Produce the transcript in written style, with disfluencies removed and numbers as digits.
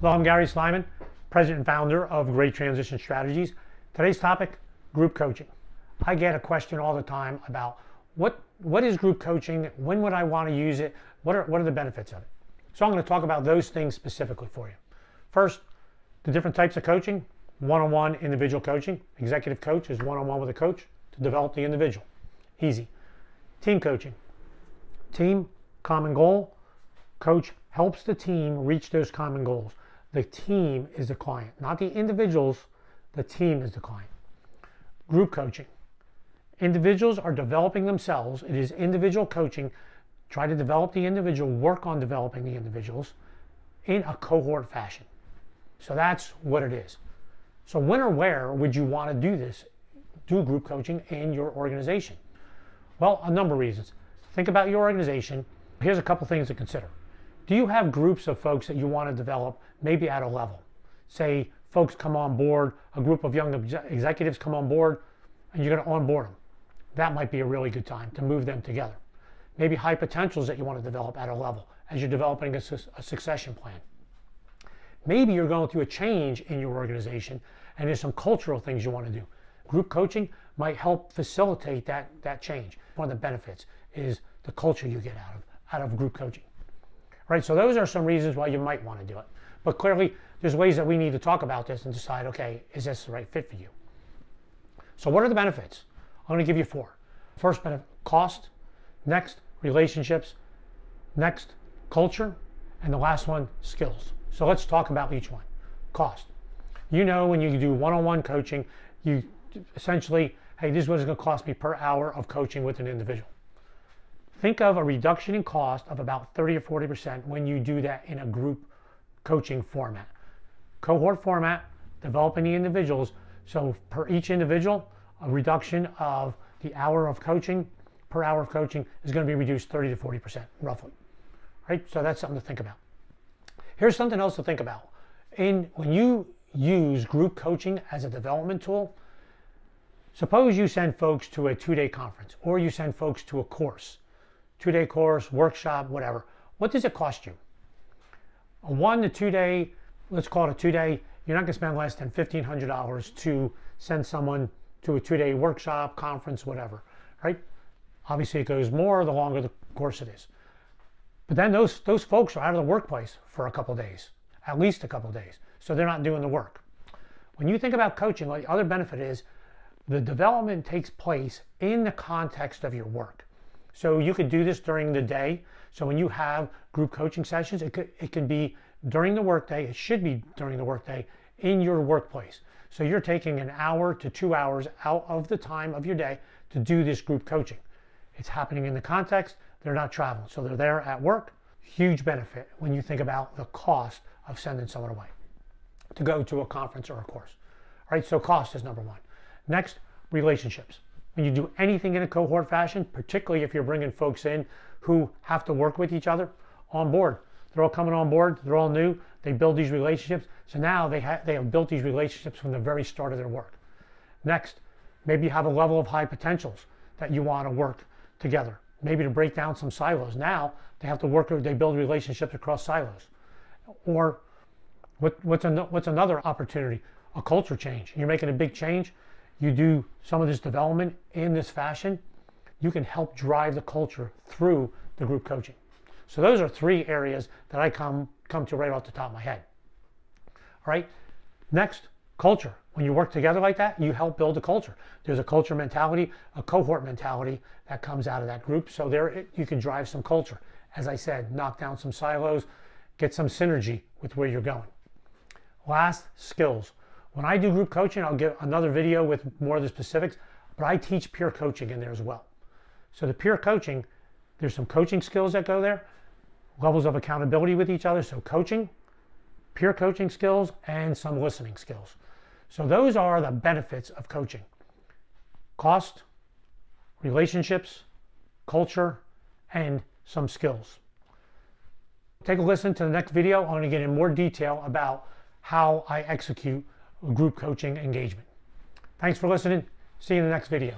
Hello, I'm Gary Slyman, President and Founder of Great Transition Strategies. Today's topic, group coaching. I get a question all the time about what is group coaching, when would I want to use it, what are the benefits of it? So I'm going to talk about those things specifically for you. First, the different types of coaching. One-on-one individual coaching. Executive coach is one-on-one with a coach to develop the individual. Easy. Team coaching. Team, common goal. Coach helps the team reach those common goals. The team is the client, not the individuals. The team is the client. Group coaching. Individuals are developing themselves. It is individual coaching. Try to develop the individual, work on developing the individuals in a cohort fashion. So that's what it is. So when or where would you want to do this, do group coaching in your organization? Well, a number of reasons. Think about your organization. Here's a couple things to consider. Do you have groups of folks that you want to develop maybe at a level? Say folks come on board, a group of young executives come on board, and you're going to onboard them. That might be a really good time to move them together. Maybe high potentials that you want to develop at a level as you're developing a succession plan. Maybe you're going through a change in your organization and there's some cultural things you want to do. Group coaching might help facilitate that change. One of the benefits is the culture you get out of group coaching. Right, so those are some reasons why you might want to do it. But clearly, there's ways that we need to talk about this and decide, okay, is this the right fit for you? So what are the benefits? I'm going to give you 4. First benefit, cost. Next, relationships. Next, culture. And the last one, skills. So let's talk about each one. Cost. You know, when you do one-on-one coaching, you essentially, hey, this is what it's going to cost me per hour of coaching with an individual. Think of a reduction in cost of about 30 or 40% when you do that in a group coaching format. Cohort format, developing the individuals. So per each individual, a reduction of the hour of coaching, per hour of coaching is going to be reduced 30 to 40% roughly. Right? So that's something to think about. Here's something else to think about. When you use group coaching as a development tool, suppose you send folks to a 2-day conference or you send folks to a course, 2-day course, workshop, whatever. What does it cost you? A 1 to 2 day, let's call it a 2-day, you're not going to spend less than $1,500 to send someone to a 2-day workshop, conference, whatever, right? Obviously it goes more the longer the course it is. But then those folks are out of the workplace for a couple days, at least a couple days. So they're not doing the work. When you think about coaching, the other benefit is the development takes place in the context of your work. So you could do this during the day. So when you have group coaching sessions, it can be during the workday. It should be during the workday in your workplace. So you're taking an hour to 2 hours out of the time of your day to do this group coaching. It's happening in the context. They're not traveling. So they're there at work. Huge benefit when you think about the cost of sending someone away to go to a conference or a course. All right, so cost is number 1. Next, relationships. When you do anything in a cohort fashion, particularly if you're bringing folks in who have to work with each other on board. They're all coming on board. They're all new. They build these relationships. So now they have built these relationships from the very start of their work. Next, maybe you have a level of high potentials that you want to work together. Maybe to break down some silos. Now they have to work, they build relationships across silos. Or what's another opportunity? A culture change. You're making a big change. You do some of this development in this fashion, you can help drive the culture through the group coaching. So those are 3 areas that I come to right off the top of my head. All right. Next, culture. When you work together like that, you help build a culture. There's a culture mentality, a cohort mentality that comes out of that group. So there you can drive some culture. As I said, knock down some silos, get some synergy with where you're going. Last, skills. When I do group coaching, I'll give another video with more of the specifics, but I teach peer coaching in there as well. So the peer coaching, there's some coaching skills that go there, levels of accountability with each other. So coaching, peer coaching skills, and some listening skills. So those are the benefits of coaching. Cost, relationships, culture, and some skills. Take a listen to the next video. I'm going to get in more detail about how I execute group coaching engagement. Thanks for listening. See you in the next video.